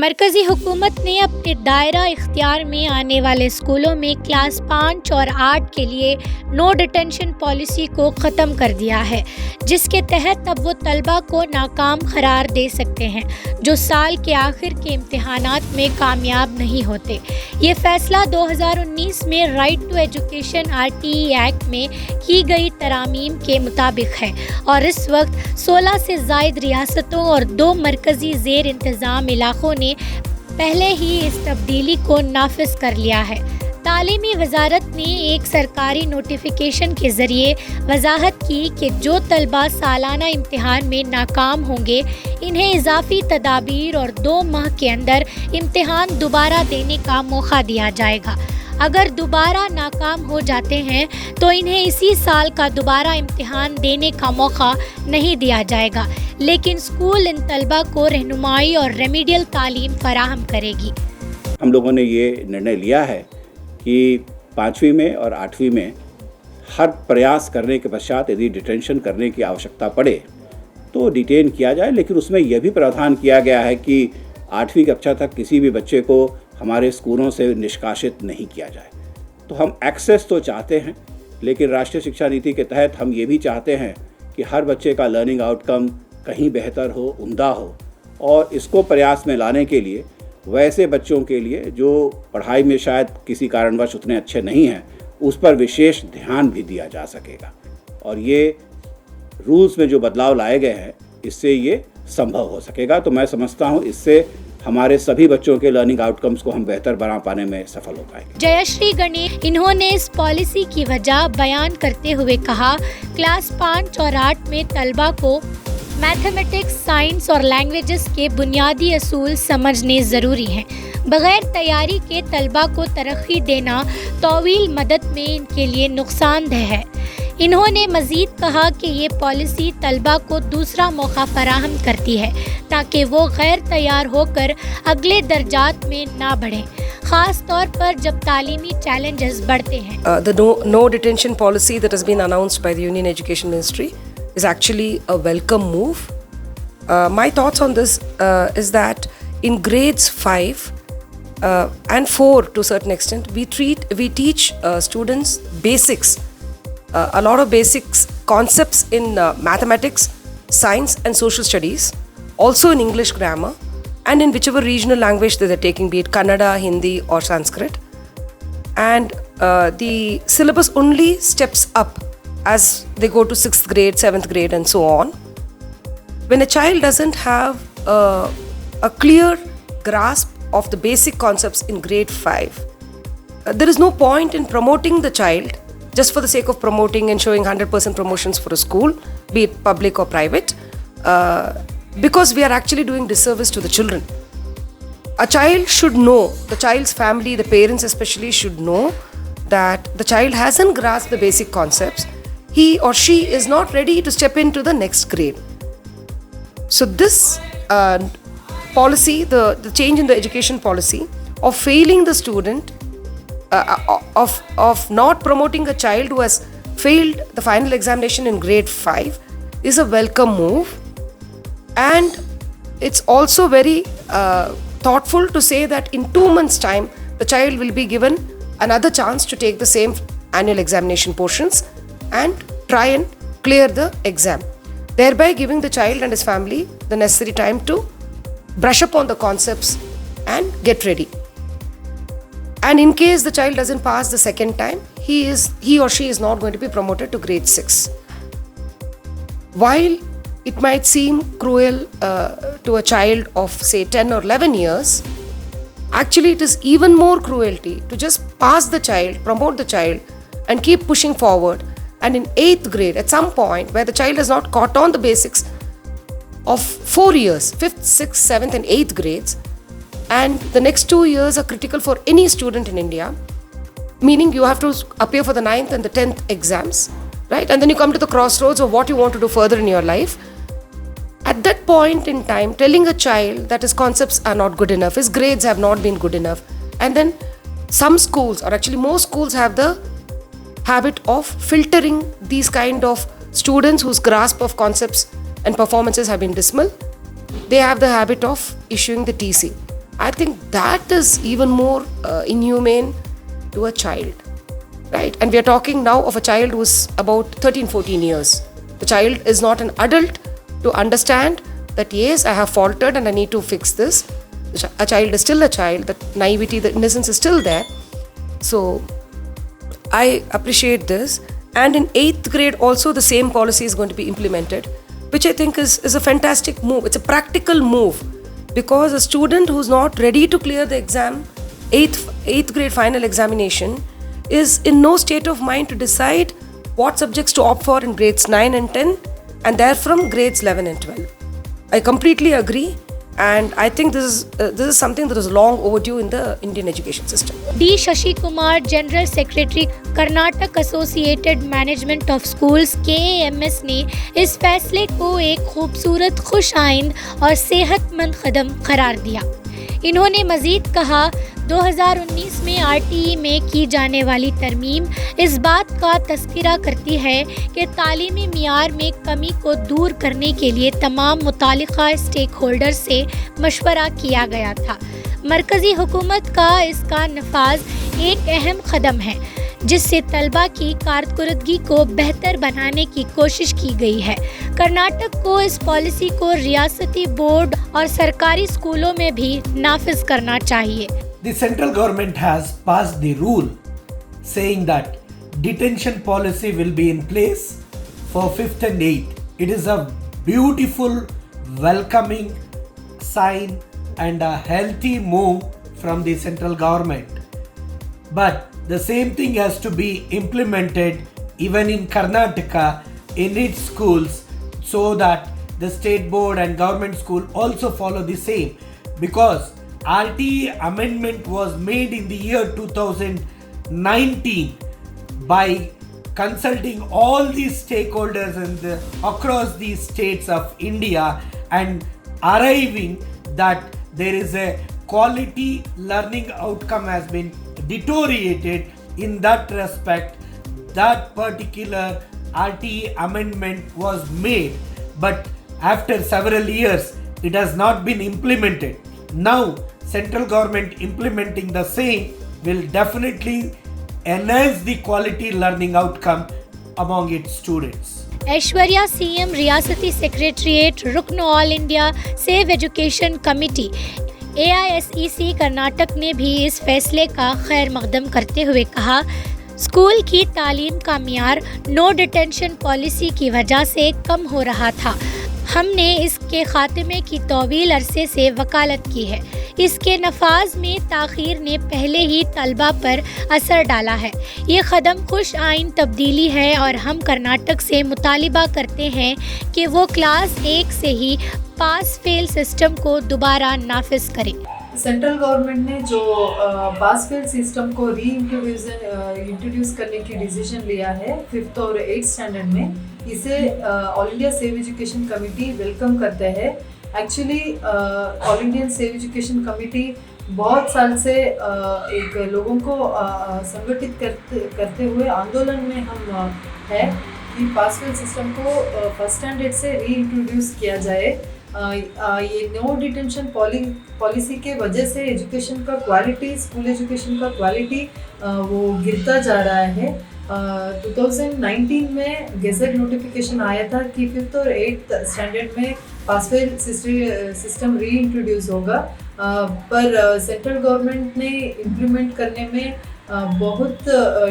मरकज़ी हुकूमत ने अपने दायरा इख्तियार में आने वाले स्कूलों में क्लास 5 और 8 के लिए नो डिटेंशन पॉलिसी को ख़त्म कर दिया है, जिसके तहत अब वो तलबा को नाकाम करार दे सकते हैं जो साल के आखिर के इम्तिहानात में कामयाब नहीं होते। ये फ़ैसला 2019 में Right to Education RTE Act में की गई तरामीम के मुताबिक है और इस वक्त 16 से ज़ायद रियासतों और 2 मरकज़ी ज़ेर इंतज़ाम इलाक़ों ने पहले ही इस तब्दीली को नाफिज कर लिया है। तालीमी वजारत ने एक सरकारी नोटिफिकेशन के ज़रिए वजाहत की कि जो तलबा सालाना इम्तिहान में नाकाम होंगे इन्हें इजाफी तदाबीर और 2 माह के अंदर इम्तिहान दोबारा देने का मौका दिया जाएगा। अगर दोबारा नाकाम हो जाते हैं तो इन्हें इसी साल का दोबारा इम्तिहान देने का मौका नहीं दिया जाएगा, लेकिन स्कूल इन तलबा को रहनुमाई और रेमीडियल तालीम फराहम करेगी। हम लोगों ने ये निर्णय लिया है कि 5वीं में और 8वीं में हर प्रयास करने के पश्चात यदि डिटेंशन करने की आवश्यकता पड़े तो डिटेन किया जाए, लेकिन उसमें यह भी प्रावधान किया गया है कि 8वीं कक्षा तक किसी भी बच्चे को हमारे स्कूलों से निष्कासित नहीं किया जाए। तो हम एक्सेस तो चाहते हैं, लेकिन राष्ट्रीय शिक्षा नीति के तहत हम ये भी चाहते हैं कि हर बच्चे का लर्निंग आउटकम कहीं बेहतर हो, उम्दा हो, और इसको प्रयास में लाने के लिए वैसे बच्चों के लिए जो पढ़ाई में शायद किसी कारणवश उतने अच्छे नहीं हैं उस पर विशेष ध्यान भी दिया जा सकेगा। और ये रूल्स में जो बदलाव लाए गए हैं इससे ये संभव हो सकेगा। तो मैं समझता हूँ इससे हमारे सभी बच्चों के लर्निंग आउटकम्स को हम बेहतर बना पाने में सफल हो पाएंगे। जयश्री गणेश इन्होंने इस पॉलिसी की वजह बयान करते हुए कहा, क्लास 5 और 8 में तलबा को मैथमेटिक्स, साइंस और लैंग्वेजेस के बुनियादी असूल समझने ज़रूरी हैं। बग़ैर तैयारी के तलबा को तरक्की देना तौवील मदद में इनके लिए नुकसानदेह है। इन्होंने मज़ीद कहा कि ये पॉलिसी तलबा को दूसरा मौका फराहम करती है ताकि वो गैर तैयार होकर अगले दर्जात में ना बढ़ें, ख़ास तौर पर जब तालीमी चैलेंजेस बढ़ते हैं। The no detention policy that has been announced by the Union Education Ministry is actually a welcome move. My thoughts on this is that in grades 5 and 4 to a certain extent, we teach students basics, a lot of basics concepts in mathematics, science and social studies, also in English grammar and in whichever regional language that they're taking, be it Kannada, Hindi or Sanskrit. And the syllabus only steps up as they go to 6th grade, 7th grade and so on. When a child doesn't have a clear grasp of the basic concepts in grade 5, there is no point in promoting the child just for the sake of promoting and showing 100% promotions for a school, be it public or private, because we are actually doing disservice to the children. A child should know, the child's family, the parents especially should know that the child hasn't grasped the basic concepts. He or she is not ready to step into the next grade. So this policy, the change in the education policy of failing the student, of not promoting a child who has failed the final examination in grade 5 is a welcome move. And it's also very thoughtful to say that in 2 months' time, the child will be given another chance to take the same annual examination portions and try and clear the exam, thereby giving the child and his family the necessary time to brush up on the concepts and get ready. And in case the child doesn't pass the second time, he or she is not going to be promoted to grade 6. While it might seem cruel to a child of say 10 or 11 years, actually it is even more cruelty to just pass the child, promote the child and keep pushing forward. And in 8th grade, at some point where the child has not caught on the basics of 4 years, 5th, 6th, 7th and 8th grades, and the next 2 years are critical for any student in India, meaning you have to appear for the 9th and the 10th exams, right? And then you come to the crossroads of what you want to do further in your life. At that point in time, telling a child that his concepts are not good enough, his grades have not been good enough, and then some schools, or actually most schools, have the habit of filtering these kind of students whose grasp of concepts and performances have been dismal. They have the habit of issuing the TC. I think that is even more inhumane to a child, right? And we are talking now of a child who's about 13-14 years. The child is not an adult to understand that yes, I have faltered and I need to fix this. A child is still a child. The naivety, the innocence is still there. So I appreciate this. And in 8th grade also the same policy is going to be implemented, which I think is a fantastic move. It's a practical move, because a student who's not ready to clear the exam, 8th grade final examination, is in no state of mind to decide what subjects to opt for in grades 9 and 10, and therefrom grades 11 and 12. I completely agree. And I think this is something that is long overdue in the Indian education system. D. Shashi Kumar, General Secretary, Karnataka associated management of schools KAMS ने इस फैसले को एक खूबसूरत, खुश आइंद और सेहतमंद कदम करार दिया। इन्होंने मज़ीद कहा, 2019 में RTE में की जाने वाली तरमीम इस बात का तज़किरा करती है कि तालीमी मियार में कमी को दूर करने के लिए तमाम मुतालिका स्टेक होल्डर से मशवरा किया गया था। मरकज़ी हुकूमत का इसका नफाज एक अहम कदम है, जिससे तलबा की कारकर्दगी को बेहतर बनाने की कोशिश की गई है। कर्नाटक को इस पॉलिसी को रियासती बोर्ड और सरकारी स्कूलों में भी नाफिज करना चाहिए। The central government has passed the rule saying that detention policy will be in place for 5th and 8th. It is a beautiful, welcoming sign and a healthy move from the central government. But the same thing has to be implemented even in Karnataka in its schools, so that the state board and government school also follow the same, because RTE amendment was made in the year 2019 by consulting all these stakeholders across the states of India and arriving that there is a quality learning outcome has been deteriorated. In that respect, that particular RTE amendment was made, but after several years it has not been implemented. Now central government implementing the same will definitely enhance the quality learning outcome among its students. Aishwarya CM, रियासती secretariat, रुकन all India save education committee AISEC Karnataka ने भी इस फैसले का खैर मकदम करते हुए कहा, स्कूल की तालीम का मियार नो डिटेंशन पॉलिसी की वजह से कम हो रहा था। हमने इसके खात्मे की तवील अरसे से वकालत की है। इसके नफाज में ताख़ीर ने पहले ही तलबा पर असर डाला है। ये कदम खुश आइन तब्दीली है और हम कर्नाटक से मुतालिबा करते हैं कि वो क्लास 1 से ही पास फेल सिस्टम को दोबारा नाफिज करें। सेंट्रल गवर्नमेंट ने जो पास फेल सिस्टम को इंट्रोड्यूस करने की डिसीजन लिया है 5th और 8th स्टैंडर्ड में, इसे all India save education committee welcome करते हैं। Actually all Indian save education committee बहुत साल से एक लोगों को संगठित करते हुए आंदोलन में हम है कि पास फेल सिस्टम को 1st स्टैंडर्ड से रीइंट्रोड्यूस किया जाए। ये नो डिटेंशन पॉलिसी के वजह से एजुकेशन का क्वालिटी, स्कूल एजुकेशन का क्वालिटी वो गिरता जा रहा है। 2019 में गेजेट नोटिफिकेशन आया था कि 5th और 8th स्टैंडर्ड में पास फेल सिस्टम रीइंट्रोड्यूस होगा, पर सेंट्रल गवर्नमेंट ने इम्प्लीमेंट करने में बहुत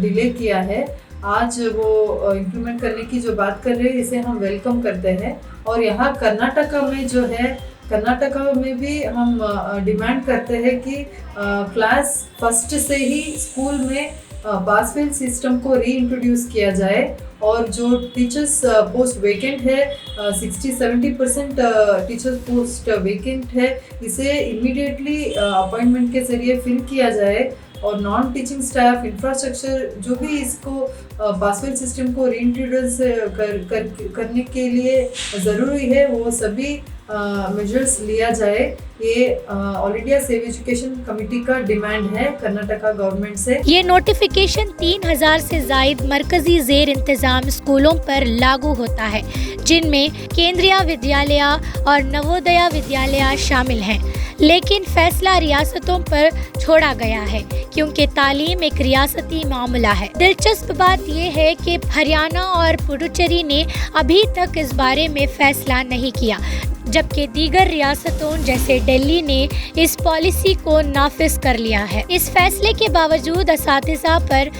डिले किया है। आज वो इम्प्लीमेंट करने की जो बात कर रहे हैं, इसे हम वेलकम करते हैं। और यहाँ कर्नाटका में जो है, कर्नाटका में भी हम डिमांड करते हैं कि क्लास 1st से ही स्कूल में पास फेल सिस्टम को रीइंट्रोड्यूस किया जाए और जो टीचर्स पोस्ट वेकेंट है 60-70% टीचर्स पोस्ट वेकेंट है, इसे इमीडिएटली अपॉइंटमेंट के ज़रिए फिल किया जाए और नॉन टीचिंग स्टाफ, इंफ्रास्ट्रक्चर जो भी इसको पास फेल सिस्टम को रीइंट्रोड्यूस करने के लिए ज़रूरी है, वो सभी मेजर्स लिया जाए, ये all India save education committee का डिमांड है कर्नाटका गवर्नमेंट से। ये नोटिफिकेशन 3000 से जायद मरकजी जेर इंतजाम स्कूलों पर लागू होता है, जिनमें केंद्रीय विद्यालय और नवोदय विद्यालय शामिल हैं। लेकिन फैसला रियासतों पर छोड़ा गया है, क्योंकि तालीम एक रियासती मामला है। दिलचस्प बात यह है कि हरियाणा और पुडुचेरी ने अभी तक इस बारे में फैसला नहीं किया, जबकि दीगर रियासतों जैसे दिल्ली ने इस पॉलिसी को नाफिज कर लिया है। इस फैसले के बावजूद असातिज़ा पर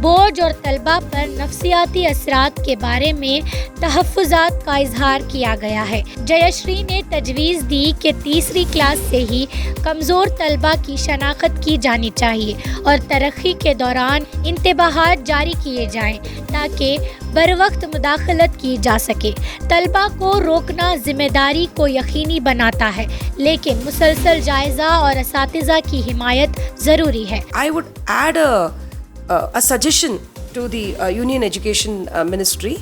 बोझ और तलबा पर नफ्सियाती असरात के बारे में तहफ़्फ़ुज़ात का इजहार किया गया है। जयश्री ने तजवीज़ दी कि तीसरी क्लास से ही कमज़ोर तलबा की शनाख्त की जानी चाहिए और तरक्की के दौरान इंतबाहात जारी किए जाएं, ताकि बर वक्त मुदाखलत की जा सके। तलबा को रोकना जिम्मेदारी को यकीनी बनाता है, लेकिन मुसलसल जायज़ा और असातिज़ा की हिमायत ज़रूरी है। I would add a suggestion to the Union Education Ministry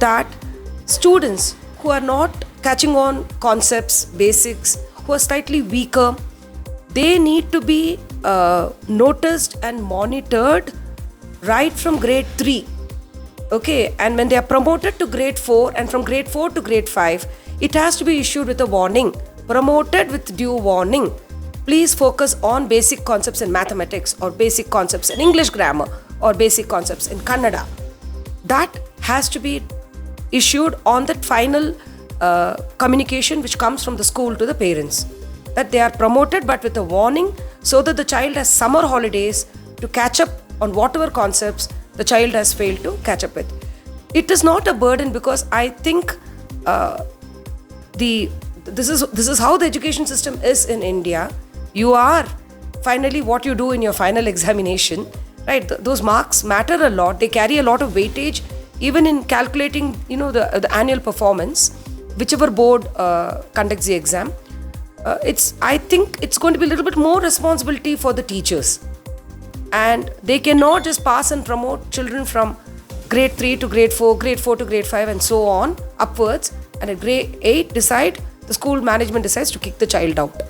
that students who are not catching on concepts, basics, who are slightly weaker, they need to be noticed and monitored right from grade 3. Okay, and when they are promoted to grade 4 and from grade 4 to grade 5, it has to be issued with a warning, promoted with due warning. Please focus on basic concepts in mathematics or basic concepts in English grammar or basic concepts in Kannada. That has to be issued on that final communication which comes from the school to the parents. That they are promoted but with a warning, so that the child has summer holidays to catch up on whatever concepts the child has failed to catch up with. It is not a burden, because I think this is how the education system is in India. You are finally what you do in your final examination, right? Those marks matter a lot. They carry a lot of weightage, even in calculating, the annual performance, whichever board conducts the exam. I think it's going to be a little bit more responsibility for the teachers, and they cannot just pass and promote children from grade 3 to grade 4, grade 4 to grade 5, and so on upwards, and at grade 8 the school management decides to kick the child out.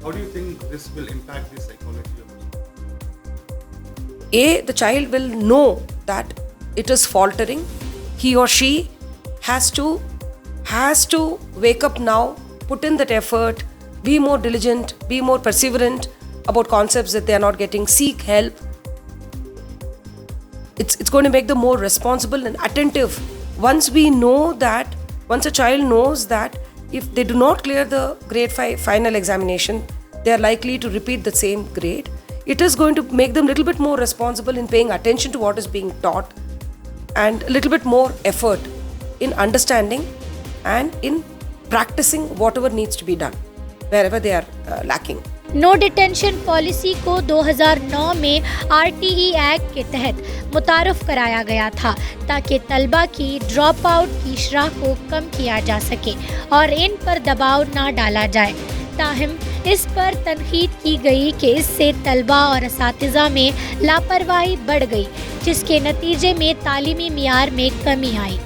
How do you think this will impact the psychology of the school? The child will know that it is faltering. He or she has to wake up now, put in that effort, be more diligent, be more perseverant about concepts that they are not getting, seek help. It's going to make them more responsible and attentive. Once a child knows that if they do not clear the grade 5 final examination, they are likely to repeat the same grade. It is going to make them a little bit more responsible in paying attention to what is being taught, and a little bit more effort in understanding and in practicing whatever needs to be done wherever they are lacking. No detention policy को 2009 में RTE act के तहत मुतारफ़ कराया गया था, ताकि तलबा की ड्रॉप आउट की शरह को कम किया जा सके और इन पर दबाव ना डाला जाए। ताहम इस पर तनकीद की गई कि इससे तलबा और असातिज़ा में लापरवाही बढ़ गई, जिसके नतीजे में तालीमी मियार में कमी आई।